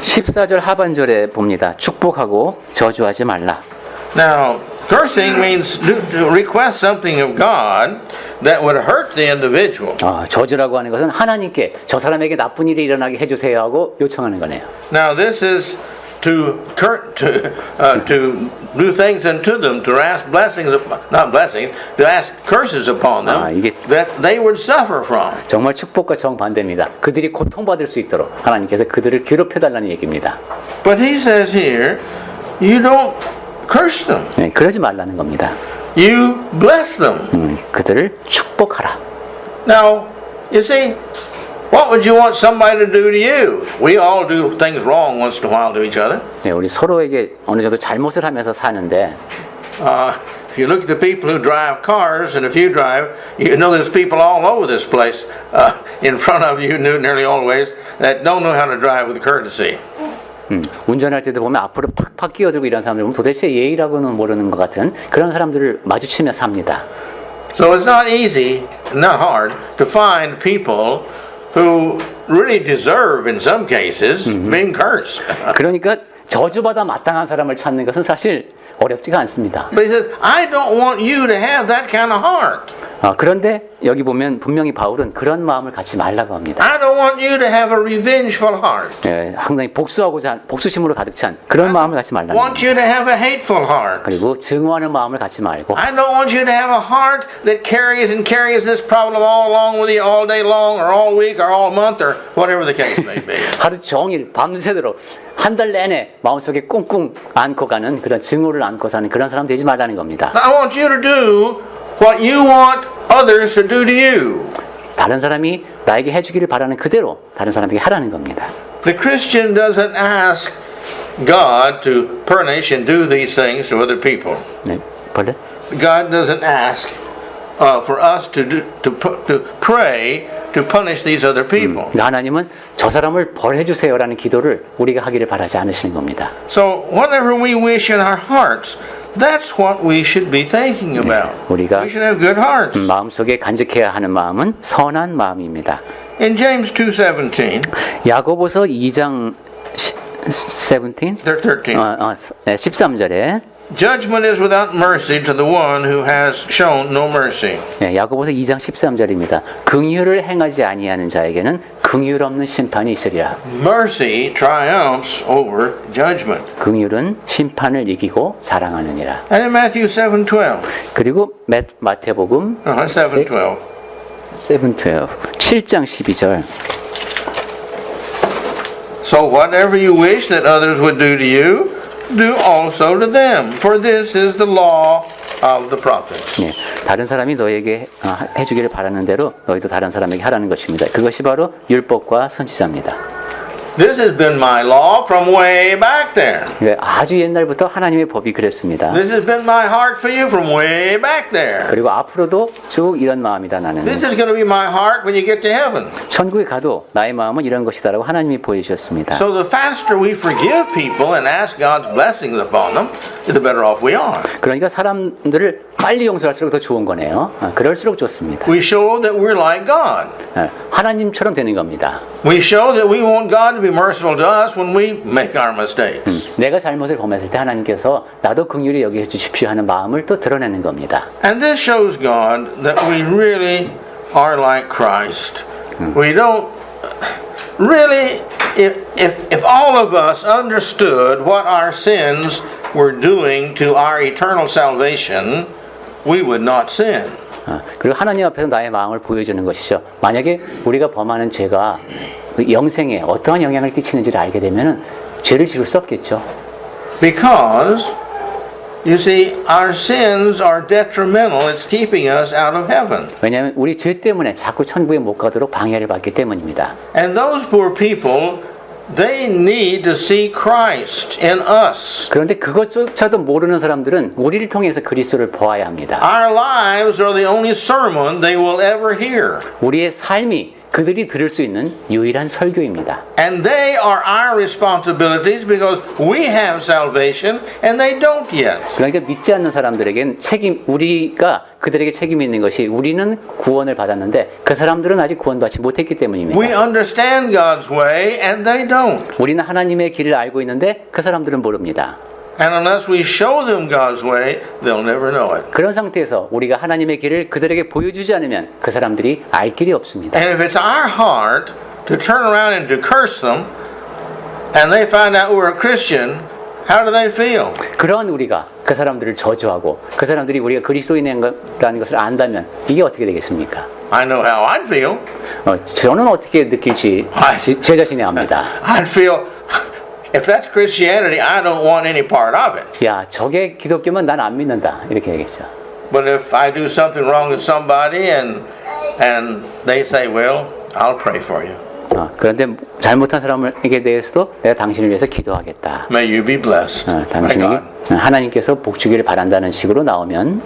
[SPEAKER 2] 14절 하반절에 봅니다. 축복하고 저주하지 말라.
[SPEAKER 1] Now, cursing means to request something of God that would hurt the individual.
[SPEAKER 2] 저주라고 하는 것은 하나님께 저 사람에게 나쁜 일이 일어나게 해주세요 하고 요청하는 거네요.
[SPEAKER 1] Now, this is to do things unto them, to ask blessings, not blessings, to ask curses upon them that they would suffer from.
[SPEAKER 2] 정말 축복과 정반대입니다. 그들이 고통받을 수 있도록 하나님께서 그들을 괴롭혀달라는 얘기입니다.
[SPEAKER 1] But he says here, you don't curse them.
[SPEAKER 2] 그러지 말라는 겁니다.
[SPEAKER 1] You bless them.
[SPEAKER 2] 그들을 축복하라.
[SPEAKER 1] Now, you see, what would you want somebody to do to you? We all do things wrong once in a while to each other.
[SPEAKER 2] 우리 서로에게 어느 정도 잘못을 하면서 사는데
[SPEAKER 1] If you look at the people who drive cars, and if you drive, you know there's people all over this place in front of you nearly always that don't know how to drive with courtesy.
[SPEAKER 2] 운전할 때도 보면 앞으로 팍팍 끼어들고 이런 사람들 보면 도대체 예의라고는 모르는 것 같은 그런 사람들을 마주치며 삽니다.
[SPEAKER 1] So it's not easy, not hard, to find people who really deserve, in some cases, being cursed.
[SPEAKER 2] 그러니까 저주받아 마땅한 사람을 찾는 것은 사실 어렵지가 않습니다.
[SPEAKER 1] But he says, I don't want you to have that kind of heart.
[SPEAKER 2] 그런데 여기 보면 분명히 바울은 그런 마음을 갖지 말라고 합니다.
[SPEAKER 1] I don't want you to have a revengeful heart.
[SPEAKER 2] 상당히 복수심으로 가득 찬 그런 마음을 갖지 말라고
[SPEAKER 1] Want
[SPEAKER 2] 합니다.
[SPEAKER 1] you to have a hateful heart.
[SPEAKER 2] 그리고 증오하는 마음을 갖지 말고
[SPEAKER 1] I don't want you to have a heart that carries this problem all along with you all day long or all week or all month or whatever the case may be.
[SPEAKER 2] 하루 종일 밤새도록 한 달 내내 마음속에 꽁꽁 안고 가는 그런 증오를 안고 사는 그런 사람 되지 말라는 겁니다.
[SPEAKER 1] I want you to do what you want others to do to you.
[SPEAKER 2] 다른 사람이 나에게 해주기를 바라는 그대로 다른 사람에게 하라는 겁니다.
[SPEAKER 1] The Christian doesn't ask God to punish and do these things to other people.
[SPEAKER 2] 네, 벌레?
[SPEAKER 1] God doesn't ask for us to pray to punish these other people.
[SPEAKER 2] 하나님은 저 사람을 벌해 주세요라는 기도를 우리가 하기를 바라지 않으시는 겁니다.
[SPEAKER 1] So whatever we wish in our hearts, that's what we should be thinking about.
[SPEAKER 2] 우리가
[SPEAKER 1] We should have good hearts.
[SPEAKER 2] 마음속에 간직해야 하는 마음은 선한 마음입니다.
[SPEAKER 1] In James 2:17,
[SPEAKER 2] 야고보서 2장 17? 13절에
[SPEAKER 1] judgment is without mercy to the one who has shown no mercy.
[SPEAKER 2] 야고보서 2장 13절입니다. 긍휼을 행하지 아니하는 자에게는 긍휼 없는 심판이 있으리라.
[SPEAKER 1] Mercy triumphs over judgment.
[SPEAKER 2] 긍휼은 심판을 이기고 사랑하느니라.
[SPEAKER 1] And in Matthew 7:12,
[SPEAKER 2] 그리고 마태복음
[SPEAKER 1] 7:12.
[SPEAKER 2] 7장 12절.
[SPEAKER 1] So whatever you wish that others would do to you, do also to them, for this is the law of the prophets.
[SPEAKER 2] 다른 사람이 너에게 해주기를 바라는 대로 너희도 다른 사람에게 하라는 것입니다. 그것이 바로 율법과 선지자입니다.
[SPEAKER 1] This has been my law from way back there.
[SPEAKER 2] 아주 옛날부터 하나님의 법이 그랬습니다.
[SPEAKER 1] This has been my heart for you from way back there.
[SPEAKER 2] 그리고 앞으로도 쭉 이런 마음이다 나는.
[SPEAKER 1] This is going to be my heart when you get to heaven.
[SPEAKER 2] 천국에 가도 나의 마음은 이런 것이다라고 하나님이 보여주셨습니다.
[SPEAKER 1] So the faster we forgive people and ask God's blessings upon them, the better off we are.
[SPEAKER 2] 그러니까 사람들을 빨리 용서할수록 더 좋은 거네요. 그럴수록 좋습니다.
[SPEAKER 1] We show that we're like God.
[SPEAKER 2] 하나님처럼 되는 겁니다.
[SPEAKER 1] We show that we want God to be merciful to us when we make our mistakes.
[SPEAKER 2] 내가 잘못을 범했을 때 하나님께서 나도 긍휼히 여겨 주십시오 하는 마음을 또 드러내는 겁니다.
[SPEAKER 1] And this shows God that we really are like Christ. We don't really, if all of us understood what our sins were doing to our eternal salvation, we would not sin.
[SPEAKER 2] 그리고 하나님 앞에서 나의 마음을 보여주는 것이죠. 만약에 우리가 범하는 죄가 영생에 어떠한 영향을 끼치는지를 알게 되면 죄를 지을 수 없겠죠.
[SPEAKER 1] Because, you see, our sins are detrimental. It's keeping us out of heaven.
[SPEAKER 2] 왜냐하면 우리 죄 때문에 자꾸 천국에 못 가도록 방해를 받기 때문입니다.
[SPEAKER 1] And those poor people, they need to see Christ in us.
[SPEAKER 2] 그런데 그것조차도 모르는 사람들은 우리를 통해서 그리스도를 보아야 합니다.
[SPEAKER 1] Our lives are the only sermon they will ever hear.
[SPEAKER 2] 우리의 삶이 그들이 들을 수 있는 유일한 설교입니다.
[SPEAKER 1] And they are our responsibilities because we have salvation and they don't yet.
[SPEAKER 2] 그러니까 믿지 않는 사람들에겐 우리가 그들에게 책임이 있는 것이 우리는 구원을 받았는데 그 사람들은 아직 구원받지 못했기 때문입니다.
[SPEAKER 1] We understand God's way and they don't.
[SPEAKER 2] 우리는 하나님의 길을 알고 있는데 그 사람들은 모릅니다.
[SPEAKER 1] And unless we show them God's way, they'll never know it.
[SPEAKER 2] 그런 상태에서 우리가 하나님의 길을 그들에게 보여주지 않으면 그 사람들이 알 길이 없습니다.
[SPEAKER 1] And if it's our heart to turn around and to curse them, and they find out we're a Christian, how do they feel?
[SPEAKER 2] 그런 우리가 그 사람들을 저주하고 그 사람들이 우리가 그리스도인이라는 것을 안다면 이게 어떻게 되겠습니까?
[SPEAKER 1] I know how I'd feel.
[SPEAKER 2] 저는 어떻게 느낄지 제 자신이 압니다.
[SPEAKER 1] I'd feel, if that's Christianity, I don't want any part of it.
[SPEAKER 2] 야, 저게 기독교면 난 안 믿는다. 이렇게 되겠죠.
[SPEAKER 1] But if I do something wrong to somebody and they say, well, I'll pray for you.
[SPEAKER 2] 그런데 잘못한 사람에게 대해서도 내가 당신을 위해서 기도하겠다.
[SPEAKER 1] May you be blessed. by God.
[SPEAKER 2] 하나님께서 복 주기를 바란다는 식으로 나오면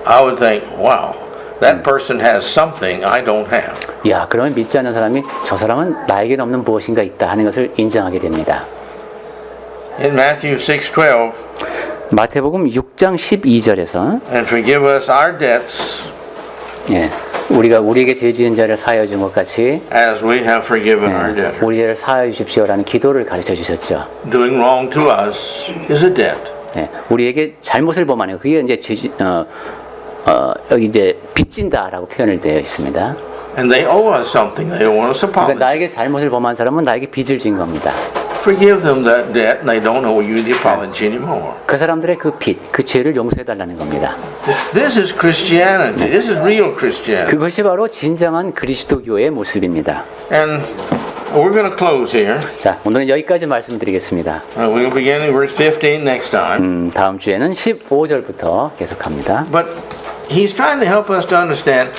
[SPEAKER 1] I would think, wow, that person has something I don't have.
[SPEAKER 2] 야, 그러면 믿지 않는 사람이 저 사람은 나에게는 없는 무엇인가 있다 하는 것을 인정하게 됩니다.
[SPEAKER 1] In Matthew 6:12,
[SPEAKER 2] 마태복음 6장 12절에서
[SPEAKER 1] and forgive us our debts
[SPEAKER 2] 예, 우리가 우리에게 죄 지은 자를 사하여 준 것 같이
[SPEAKER 1] as we have forgiven our debtors.
[SPEAKER 2] 우리 죄를 사하여 주십시오라는 기도를 가르쳐 주셨죠.
[SPEAKER 1] Doing wrong to us is a debt.
[SPEAKER 2] 우리에게 잘못을 범하는 거, 그게 이제 여기 이제 빚진다라고 표현을 되어 있습니다.
[SPEAKER 1] And they owe us something. They owe us
[SPEAKER 2] 그러니까
[SPEAKER 1] apology.
[SPEAKER 2] 나에게 잘못을 범한 사람은 나에게 빚을 진 겁니다.
[SPEAKER 1] Forgive them that debt, and they don't owe you the apology anymore.
[SPEAKER 2] 그 사람들의 그 빚, 그 죄를 용서해 달라는 겁니다.
[SPEAKER 1] This is Christianity. This is real Christianity.
[SPEAKER 2] 그것이 바로 진정한 그리스도교의 모습입니다.
[SPEAKER 1] And we're going to close here.
[SPEAKER 2] 자, 오늘은 여기까지 말씀드리겠습니다.
[SPEAKER 1] We'll begin in verse 15 next time.
[SPEAKER 2] 다음 주에는 15절부터 계속합니다.
[SPEAKER 1] But he's trying to help us to understand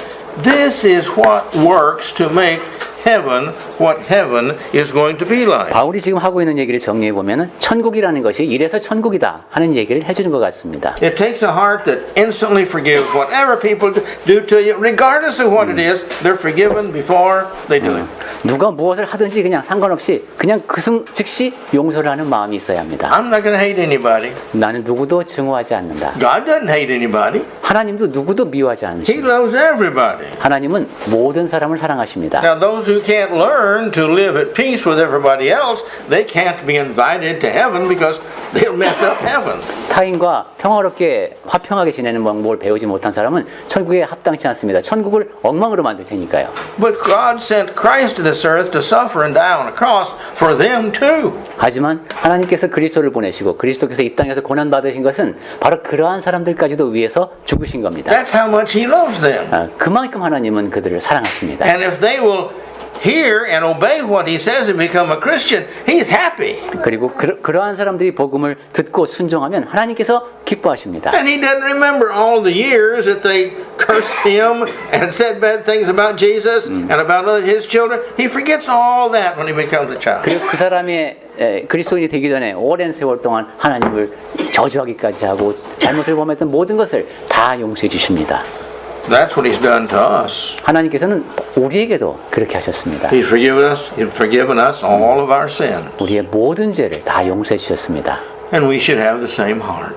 [SPEAKER 1] this is what works to make heaven what heaven is going to be like.
[SPEAKER 2] 바울이 지금 하고 있는 얘기를 정리해 보면은 천국이라는 것이 이래서 천국이다 하는 얘기를 해주는 것 같습니다.
[SPEAKER 1] It takes a heart that instantly forgives whatever people do to you, regardless of what it is. They're forgiven before they do it.
[SPEAKER 2] 누가 무엇을 하든지 그냥 상관없이 그냥 즉시 용서를 하는 마음이 있어야 합니다.
[SPEAKER 1] I'm not going to hate anybody.
[SPEAKER 2] 나는 누구도 증오하지 않는다.
[SPEAKER 1] God doesn't hate anybody.
[SPEAKER 2] 하나님도 누구도 미워하지
[SPEAKER 1] He
[SPEAKER 2] 않으십니다.
[SPEAKER 1] loves everybody.
[SPEAKER 2] 하나님은 모든 사람을 사랑하십니다.
[SPEAKER 1] Now, those who can't learn to live at peace with everybody else, they can't be invited to heaven because they'll mess up heaven.
[SPEAKER 2] 타인과 평화롭게 화평하게 지내는 방법을 배우지 못한 사람은 천국에 합당치 않습니다. 천국을 엉망으로 만들 테니까요.
[SPEAKER 1] But God sent Christ to this earth to suffer and die on a cross for them too.
[SPEAKER 2] 하지만 하나님께서 그리스도를 보내시고 그리스도께서 이 땅에서 고난 받으신 것은 바로 그러한 사람들까지도 위해서 죽으신 겁니다.
[SPEAKER 1] That's how much He loves them.
[SPEAKER 2] 그만큼 하나님은 그들을 사랑하십니다.
[SPEAKER 1] And if they will hear and obey what He says and become a Christian, He's happy.
[SPEAKER 2] 그리고 그러한 사람들이 복음을 듣고 순종하면 하나님께서 기뻐하십니다.
[SPEAKER 1] And He doesn't remember all the years that they cursed Him and said bad things about Jesus and about His children. He forgets all that when He becomes a child.
[SPEAKER 2] 그리고 그 사람의 그리스도인이 되기 전에 오랜 세월 동안 하나님을 저주하기까지 하고 잘못을 범했던 모든 것을 다 용서해 주십니다.
[SPEAKER 1] That's what He's done to us.
[SPEAKER 2] 하나님께서는 우리에게도 그렇게 하셨습니다.
[SPEAKER 1] He's forgiven us all of our sin.
[SPEAKER 2] 우리의 모든 죄를 다 용서해 주셨습니다.
[SPEAKER 1] And we should have the same heart.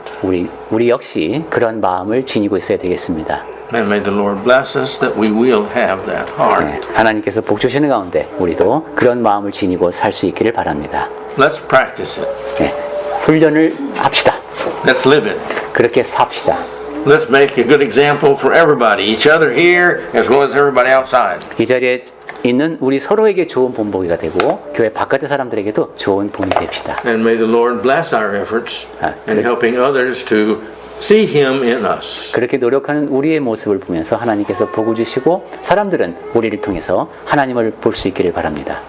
[SPEAKER 2] 우리 역시 그런 마음을 지니고 있어야 되겠습니다.
[SPEAKER 1] And may the Lord bless us that we will have that heart.
[SPEAKER 2] 하나님께서 복 주시는 가운데 우리도 그런 마음을 지니고 살 수 있기를 바랍니다.
[SPEAKER 1] Let's practice it.
[SPEAKER 2] 훈련을 합시다.
[SPEAKER 1] Let's live it.
[SPEAKER 2] 그렇게 삽시다.
[SPEAKER 1] Let's make a good example for everybody, each other here as well as everybody outside.
[SPEAKER 2] 이 자리에 있는 우리 서로에게 좋은 본보기가 되고 교회 바깥의 사람들에게도 좋은 본이 됩시다.
[SPEAKER 1] And may the Lord bless our efforts in helping others to see Him in us.
[SPEAKER 2] 그렇게 노력하는 우리의 모습을 보면서 하나님께서 복을 주시고 사람들은 우리를 통해서 하나님을 볼 수 있기를 바랍니다.